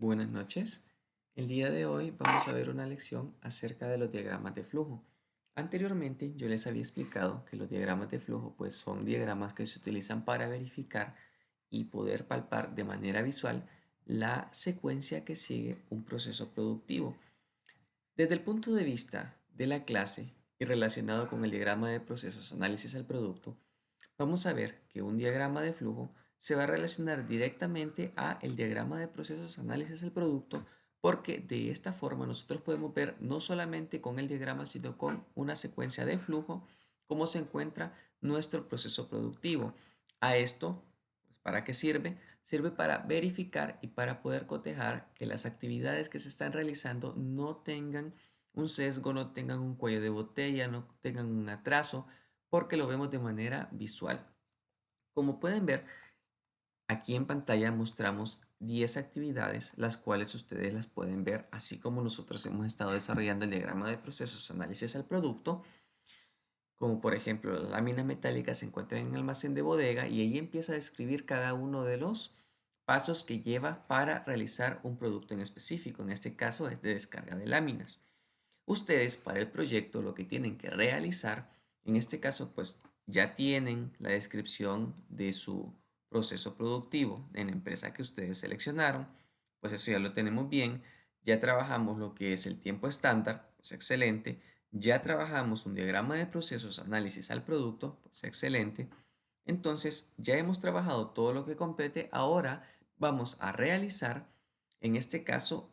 Buenas noches. El día de hoy vamos a ver una lección acerca de los diagramas de flujo. Anteriormente yo les había explicado que los diagramas de flujo pues son diagramas que se utilizan para verificar y poder palpar de manera visual la secuencia que sigue un proceso productivo. Desde el punto de vista de la clase y relacionado con el diagrama de procesos análisis al producto, vamos a ver que un diagrama de flujo se va a relacionar directamente a el diagrama de procesos análisis del producto porque de esta forma nosotros podemos ver no solamente con el diagrama sino con una secuencia de flujo cómo se encuentra nuestro proceso productivo. A esto, pues, ¿para qué sirve? Sirve para verificar y para poder cotejar que las actividades que se están realizando no tengan un sesgo, no tengan un cuello de botella, no tengan un atraso, porque lo vemos de manera visual. Como pueden ver, aquí en pantalla mostramos 10 actividades, las cuales ustedes las pueden ver, así como nosotros hemos estado desarrollando el diagrama de procesos análisis al producto, como por ejemplo la lámina metálica se encuentra en el almacén de bodega y ahí empieza a describir cada uno de los pasos que lleva para realizar un producto en específico. En este caso es de descarga de láminas. Ustedes para el proyecto lo que tienen que realizar, en este caso pues ya tienen la descripción de su proceso productivo en la empresa que ustedes seleccionaron, pues eso ya lo tenemos bien, ya trabajamos lo que es el tiempo estándar, pues excelente, ya trabajamos un diagrama de procesos, análisis al producto, pues excelente, entonces ya hemos trabajado todo lo que compete, ahora vamos a realizar en este caso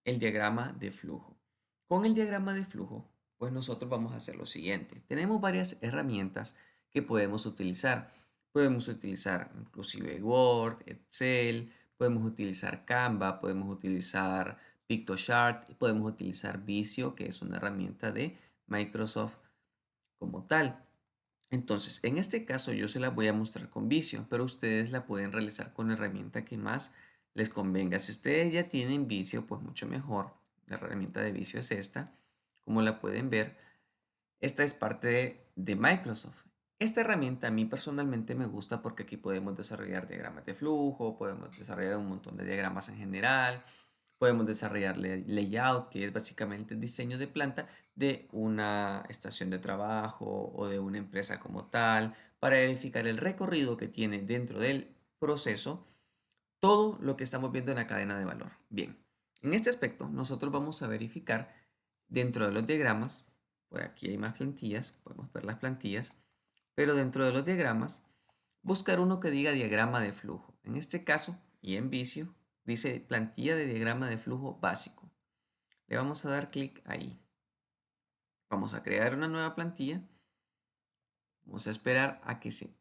el diagrama de flujo. Con el diagrama de flujo, pues nosotros vamos a hacer lo siguiente. Tenemos varias herramientas que podemos utilizar. Podemos utilizar inclusive Word, Excel, podemos utilizar Canva, podemos utilizar PictoChart, podemos utilizar Visio, que es una herramienta de Microsoft como tal. Entonces, en este caso yo se la voy a mostrar con Visio, pero ustedes la pueden realizar con la herramienta que más les convenga. Si ustedes ya tienen Visio, pues mucho mejor. La herramienta de Visio es esta. Como la pueden ver, esta es parte de Microsoft. Esta herramienta a mí personalmente me gusta porque aquí podemos desarrollar diagramas de flujo, podemos desarrollar un montón de diagramas en general, podemos desarrollar layout, que es básicamente el diseño de planta de una estación de trabajo o de una empresa como tal, para verificar el recorrido que tiene dentro del proceso todo lo que estamos viendo en la cadena de valor. Bien, en este aspecto nosotros vamos a verificar dentro de los diagramas, pues aquí hay más plantillas, podemos ver las plantillas, pero dentro de los diagramas, buscar uno que diga diagrama de flujo. En este caso, y en Visio, dice plantilla de diagrama de flujo básico. Le vamos a dar clic ahí. Vamos a crear una nueva plantilla. Vamos a esperar a que se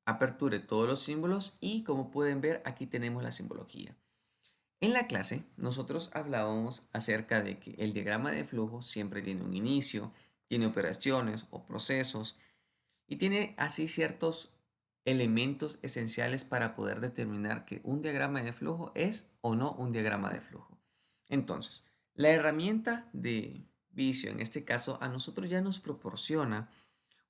aperture todos los símbolos y como pueden ver aquí tenemos la simbología. En la clase nosotros hablábamos acerca de que el diagrama de flujo siempre tiene un inicio, tiene operaciones o procesos y tiene así ciertos elementos esenciales para poder determinar que un diagrama de flujo es o no un diagrama de flujo. Entonces, la herramienta de Visio en este caso a nosotros ya nos proporciona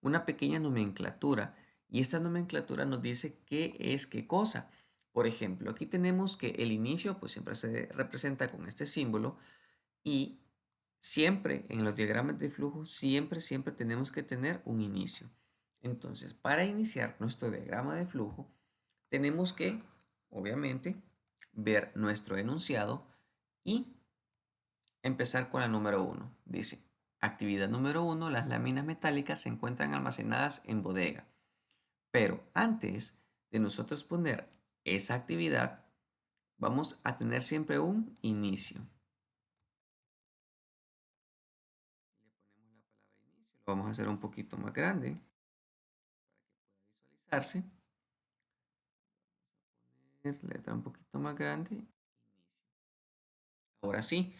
una pequeña nomenclatura y esta nomenclatura nos dice qué es qué cosa. Por ejemplo, aquí tenemos que el inicio pues siempre se representa con este símbolo y siempre en los diagramas de flujo siempre tenemos que tener un inicio. Entonces, para iniciar nuestro diagrama de flujo tenemos que obviamente ver nuestro enunciado y empezar con la número uno. Dice, actividad número uno, las láminas metálicas se encuentran almacenadas en bodega. Pero antes de nosotros poner esa actividad, vamos a tener siempre un inicio. Le ponemos la palabra inicio, lo vamos a hacer un poquito más grande para que pueda visualizarse. Poner letra un poquito más grande. Inicio. Ahora sí,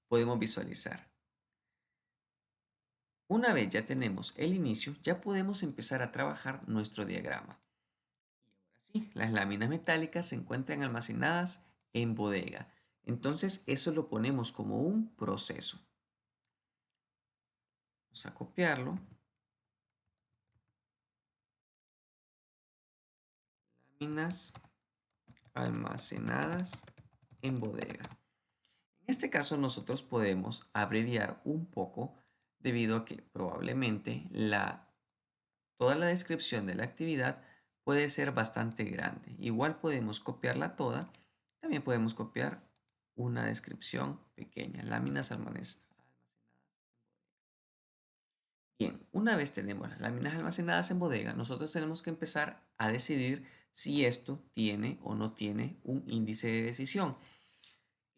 podemos visualizar. Una vez ya tenemos el inicio, ya podemos empezar a trabajar nuestro diagrama. Y ahora sí, las láminas metálicas se encuentran almacenadas en bodega. Entonces eso lo ponemos como un proceso. Vamos a copiarlo. Láminas almacenadas en bodega. En este caso nosotros podemos abreviar un poco debido a que probablemente toda la descripción de la actividad puede ser bastante grande. Igual podemos copiarla toda. También podemos copiar una descripción pequeña. Láminas almacenadas. Bien, una vez tenemos las láminas almacenadas en bodega, nosotros tenemos que empezar a decidir si esto tiene o no tiene un índice de decisión.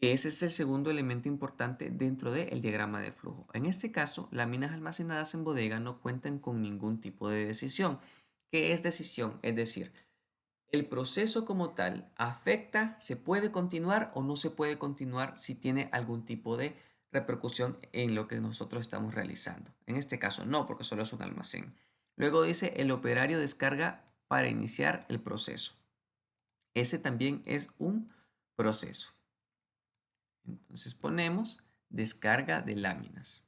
Ese es el segundo elemento importante dentro del diagrama de flujo. En este caso, láminas almacenadas en bodega no cuentan con ningún tipo de decisión. ¿Qué es decisión? Es decir, el proceso como tal afecta, se puede continuar o no se puede continuar si tiene algún tipo de repercusión en lo que nosotros estamos realizando. En este caso no, porque solo es un almacén. Luego dice el operario descarga para iniciar el proceso. Ese también es un proceso. Entonces ponemos descarga de láminas.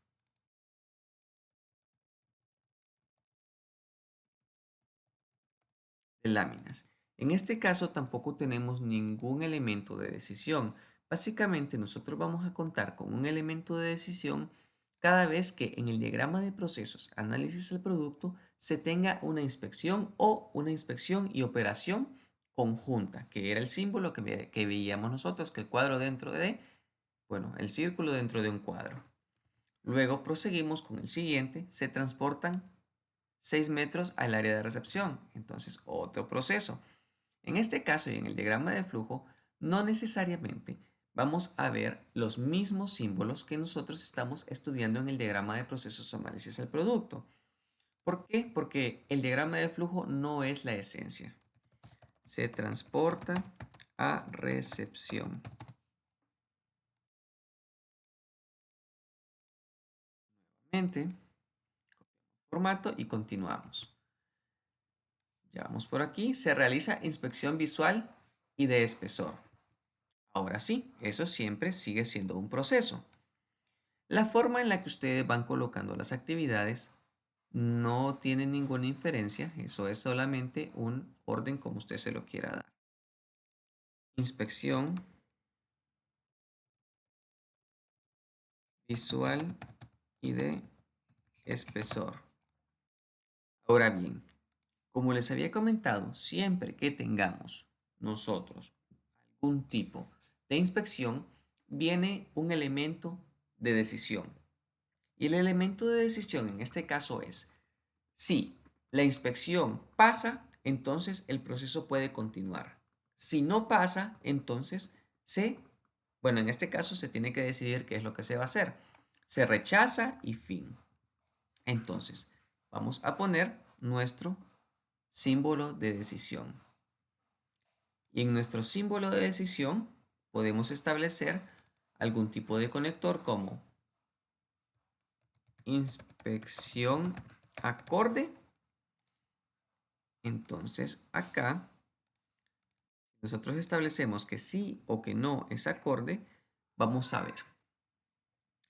De láminas. En este caso tampoco tenemos ningún elemento de decisión. Básicamente nosotros vamos a contar con un elemento de decisión cada vez que en el diagrama de procesos análisis del producto se tenga una inspección o una inspección y operación conjunta, que era el símbolo que veíamos nosotros, que el cuadro dentro de, bueno, el círculo dentro de un cuadro. Luego proseguimos con el siguiente, se transportan 6 metros al área de recepción, entonces otro proceso. En este caso y en el diagrama de flujo, no necesariamente vamos a ver los mismos símbolos que nosotros estamos estudiando en el diagrama de procesos análisis del producto. ¿Por qué? Porque el diagrama de flujo no es la esencia. Se transporta a recepción. Nuevamente, formato y continuamos. Ya vamos por aquí. Se realiza inspección visual y de espesor. Ahora sí, eso siempre sigue siendo un proceso. La forma en la que ustedes van colocando las actividades no tiene ninguna inferencia, eso es solamente un orden como usted se lo quiera dar. Inspección visual y de espesor. Ahora bien, como les había comentado, siempre que tengamos nosotros algún tipo de inspección, viene un elemento de decisión. Y el elemento de decisión en este caso es, si la inspección pasa, entonces el proceso puede continuar. Si no pasa, entonces bueno, en este caso se tiene que decidir qué es lo que se va a hacer. Se rechaza y fin. Entonces, vamos a poner nuestro símbolo de decisión. Y en nuestro símbolo de decisión podemos establecer algún tipo de conector como inspección acorde. Entonces acá nosotros establecemos que sí o que no es acorde, vamos a ver.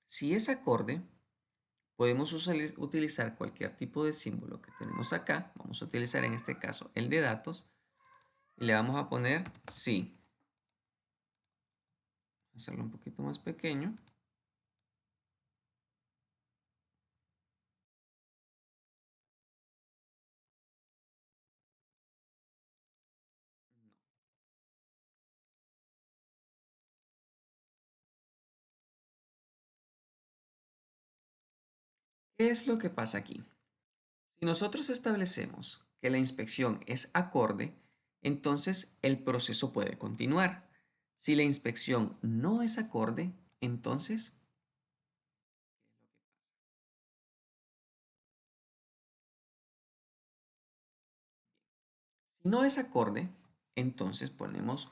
Si es acorde, podemos utilizar cualquier tipo de símbolo que tenemos acá. Vamos a utilizar en este caso el de datos y le vamos a poner sí. Hacerlo un poquito más pequeño. ¿Qué es lo que pasa aquí? Si nosotros establecemos que la inspección es acorde, entonces el proceso puede continuar. Si la inspección no es acorde, entonces si no es acorde, entonces ponemos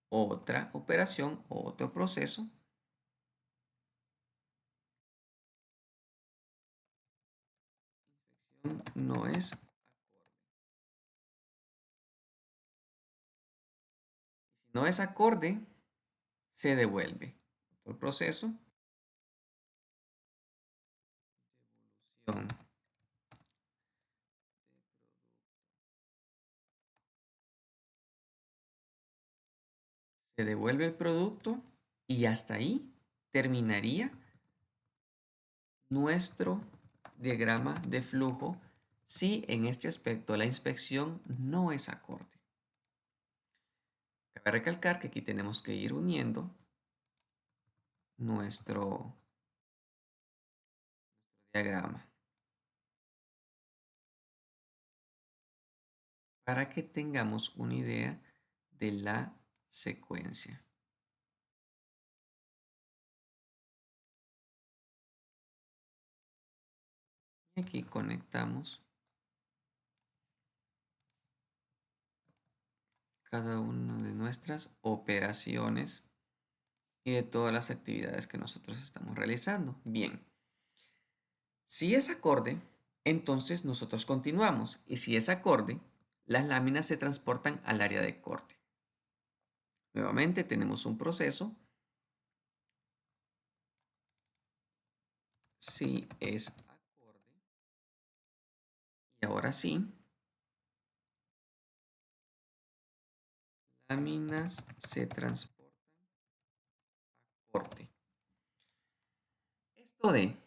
otra operación o otro proceso. No es acorde. Si no es acorde, se devuelve. Otro proceso. Devolución. Se devuelve el producto y hasta ahí terminaría nuestro diagrama de flujo si en este aspecto la inspección no es acorde. Cabe recalcar que aquí tenemos que ir uniendo nuestro diagrama para que tengamos una idea de la secuencia. Y aquí conectamos cada una de nuestras operaciones y de todas las actividades que nosotros estamos realizando. Bien, si es acorde, entonces nosotros continuamos. Y si es acorde, las láminas se transportan al área de corte. Nuevamente tenemos un proceso. Si es acorde. Y ahora sí, láminas se transportan a corte. Esto de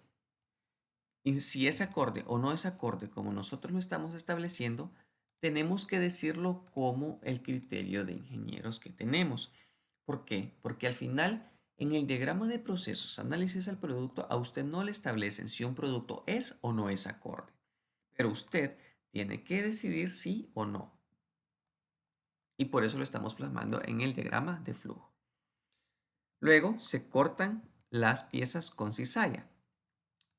y si es acorde o no es acorde como nosotros lo estamos estableciendo, tenemos que decirlo como el criterio de ingenieros que tenemos. ¿Por qué? Porque al final, en el diagrama de procesos, análisis al producto, a usted no le establecen si un producto es o no es acorde. Pero usted tiene que decidir sí o no. Y por eso lo estamos plasmando en el diagrama de flujo. Luego se cortan las piezas con cizalla.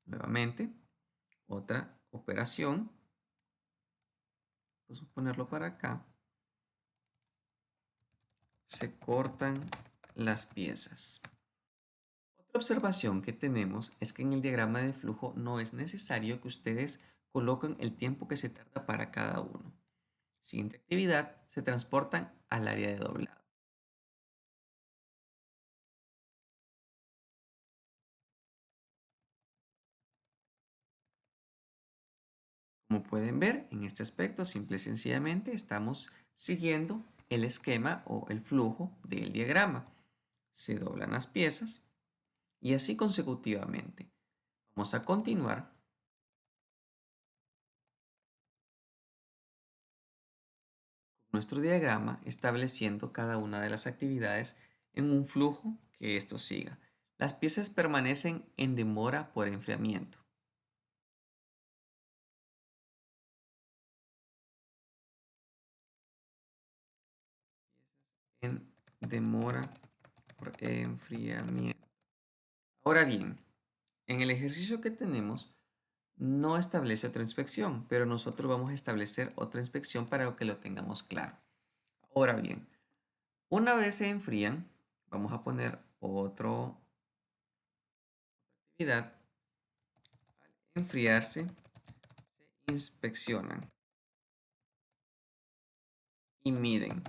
Nuevamente, otra operación. Vamos a ponerlo para acá. Se cortan las piezas. Otra observación que tenemos es que en el diagrama de flujo no es necesario que ustedes coloquen el tiempo que se tarda para cada uno. Siguiente actividad, se transportan al área de doblado. Como pueden ver, en este aspecto, simple y sencillamente estamos siguiendo el esquema o el flujo del diagrama. Se doblan las piezas y así consecutivamente. Vamos a continuar nuestro diagrama estableciendo cada una de las actividades en un flujo que esto siga. Las piezas permanecen en demora por enfriamiento. En demora por enfriamiento. Ahora bien, en el ejercicio que tenemos no establece otra inspección, pero nosotros vamos a establecer otra inspección para que lo tengamos claro. Ahora bien, una vez se enfrían, vamos a poner otra actividad. Al enfriarse, se inspeccionan y miden.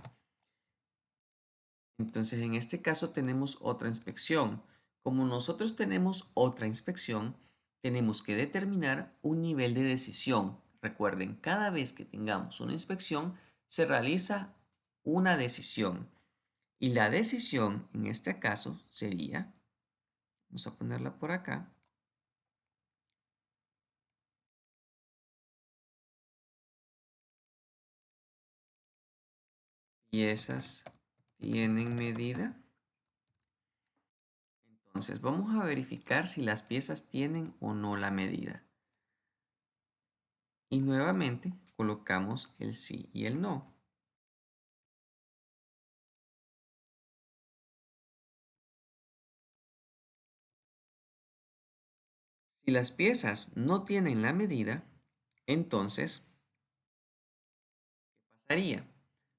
Entonces, en este caso tenemos otra inspección. Como nosotros tenemos otra inspección, tenemos que determinar un nivel de decisión. Recuerden, cada vez que tengamos una inspección, se realiza una decisión. Y la decisión, en este caso, sería, vamos a ponerla por acá, piezas tienen medida. Entonces, vamos a verificar si las piezas tienen o no la medida. Y nuevamente colocamos el sí y el no. Si las piezas no tienen la medida, entonces, ¿qué pasaría?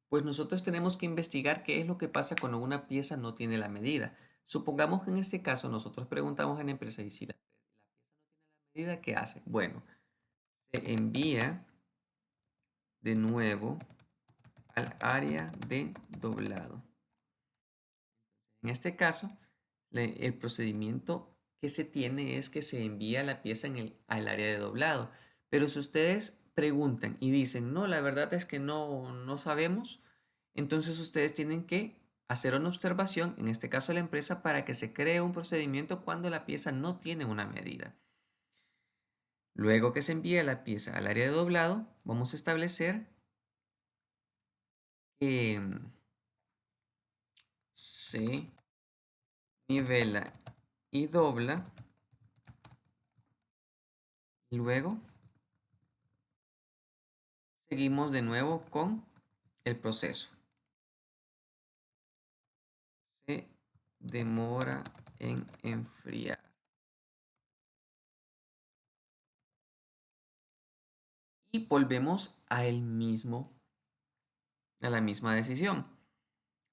Pues nosotros tenemos que investigar qué es lo que pasa cuando una pieza no tiene la medida. Supongamos que en este caso nosotros preguntamos a la empresa y si la pieza no tiene la medida, ¿qué hace? Bueno, se envía de nuevo al área de doblado. En este caso, el procedimiento que se tiene es que se envía la pieza al área de doblado. Pero si ustedes preguntan y dicen, no, la verdad es que no sabemos, entonces ustedes tienen que hacer una observación, en este caso la empresa, para que se cree un procedimiento cuando la pieza no tiene una medida. Luego que se envíe la pieza al área de doblado, vamos a establecer que se nivela y dobla. Y luego seguimos de nuevo con el proceso. Se demora en enfriar. Y volvemos a la misma decisión.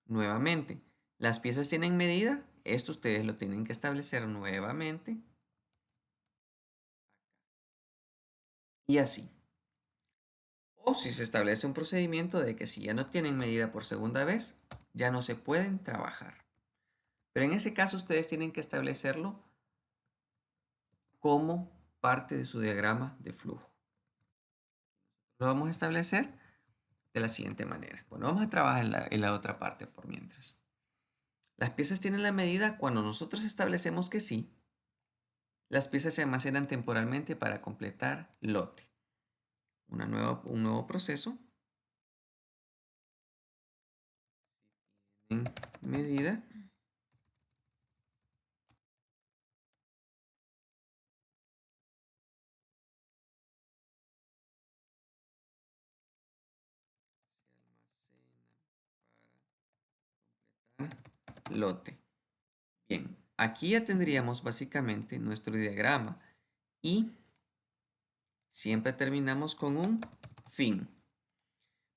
Nuevamente, las piezas tienen medida. Esto ustedes lo tienen que establecer nuevamente. Y así. O si se establece un procedimiento de que si ya no tienen medida por segunda vez, ya no se pueden trabajar. Pero en ese caso ustedes tienen que establecerlo como parte de su diagrama de flujo. Lo vamos a establecer de la siguiente manera. Bueno, vamos a trabajar en la otra parte por mientras. Las piezas tienen la medida cuando nosotros establecemos que sí. Las piezas se almacenan temporalmente para completar lote. Un nuevo proceso en medida. Lote. Bien, aquí ya tendríamos básicamente nuestro diagrama y siempre terminamos con un fin.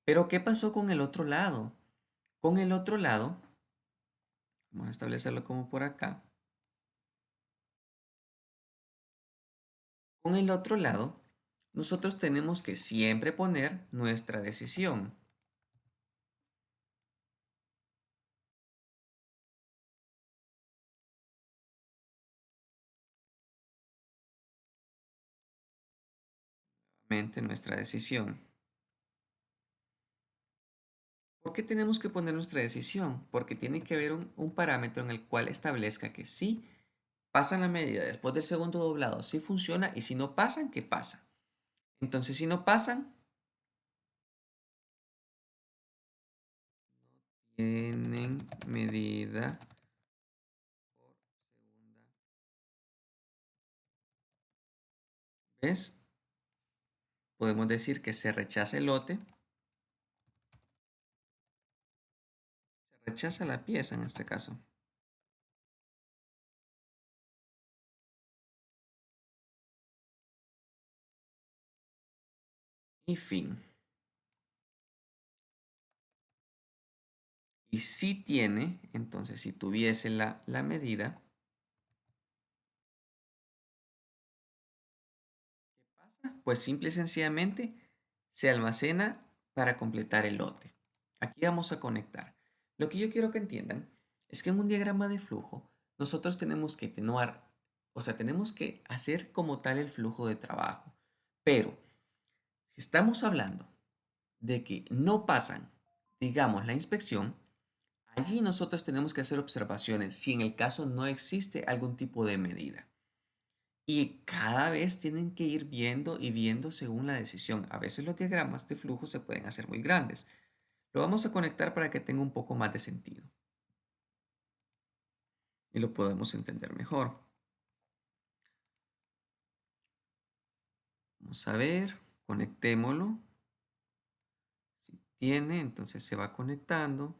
Pero ¿qué pasó con el otro lado? Con el otro lado, vamos a establecerlo como por acá. Con el otro lado, nosotros tenemos que siempre poner nuestra decisión. Nuevamente nuestra decisión. ¿Por qué tenemos que poner nuestra decisión? Porque tiene que haber un parámetro en el cual establezca que si pasan la medida después del segundo doblado, si funciona, y si no pasan, ¿qué pasa? Entonces, si no pasan, tienen medida por segunda vez. Podemos decir que se rechaza el lote, se rechaza la pieza en este caso. Y fin. Y si tiene, entonces si tuviese la medida, ¿qué pasa? Pues simple y sencillamente se almacena para completar el lote. Aquí vamos a conectar. Lo que yo quiero que entiendan es que en un diagrama de flujo nosotros tenemos que tener, o sea, tenemos que hacer como tal el flujo de trabajo. Pero si estamos hablando de que no pasan, digamos, la inspección, allí nosotros tenemos que hacer observaciones si en el caso no existe algún tipo de medida. Y cada vez tienen que ir viendo y viendo según la decisión. A veces los diagramas de flujo se pueden hacer muy grandes. Lo vamos a conectar para que tenga un poco más de sentido y lo podemos entender mejor. Vamos a ver, conectémoslo. Si tiene, entonces se va conectando.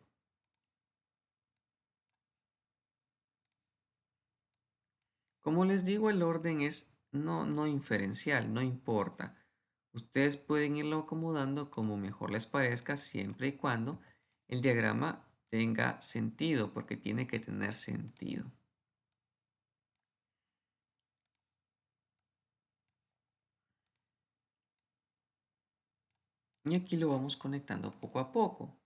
Como les digo, el orden es no inferencial, no importa. Ustedes pueden irlo acomodando como mejor les parezca siempre y cuando el diagrama tenga sentido, porque tiene que tener sentido. Y aquí lo vamos conectando poco a poco.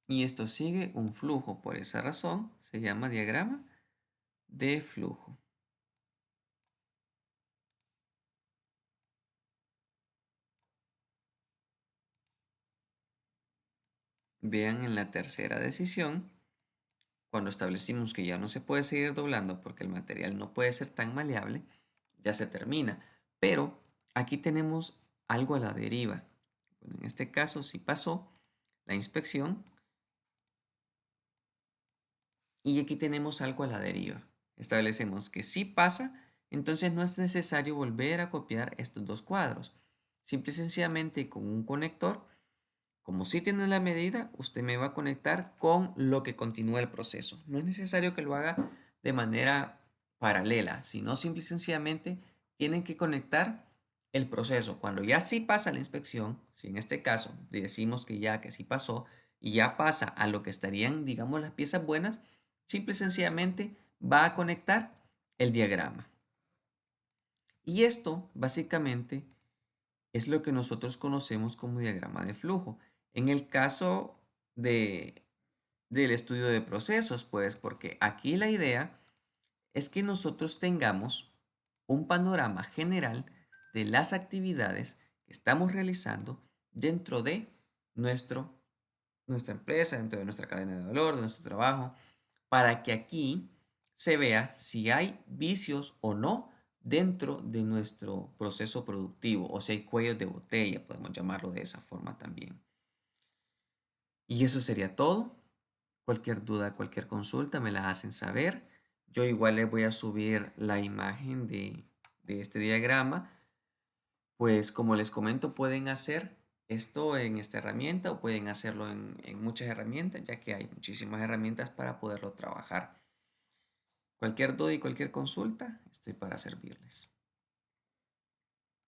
Y esto sigue un flujo, por esa razón se llama diagrama de flujo. Vean en la tercera decisión, cuando establecimos que ya no se puede seguir doblando porque el material no puede ser tan maleable, ya se termina. Pero aquí tenemos algo a la deriva. Bueno, en este caso sí pasó la inspección y aquí tenemos algo a la deriva. Establecemos que sí pasa, entonces no es necesario volver a copiar estos dos cuadros. Simple y sencillamente con un conector, como sí tiene la medida, usted me va a conectar con lo que continúa el proceso. No es necesario que lo haga de manera paralela, sino simple y sencillamente tienen que conectar el proceso. Cuando ya sí pasa la inspección, si en este caso decimos que sí pasó y ya pasa a lo que estarían, digamos, las piezas buenas, simple y sencillamente va a conectar el diagrama. Y esto básicamente es lo que nosotros conocemos como diagrama de flujo. En el caso de, del estudio de procesos, pues porque aquí la idea es que nosotros tengamos un panorama general de las actividades que estamos realizando dentro de nuestro, nuestra empresa, dentro de nuestra cadena de valor, de nuestro trabajo, para que aquí se vea si hay vicios o no dentro de nuestro proceso productivo, o si hay cuellos de botella, podemos llamarlo de esa forma también. Y eso sería todo. Cualquier duda, cualquier consulta me la hacen saber. Yo igual les voy a subir la imagen de este diagrama. Pues como les comento, pueden hacer esto en esta herramienta o pueden hacerlo en muchas herramientas, ya que hay muchísimas herramientas para poderlo trabajar. Cualquier duda y cualquier consulta, estoy para servirles.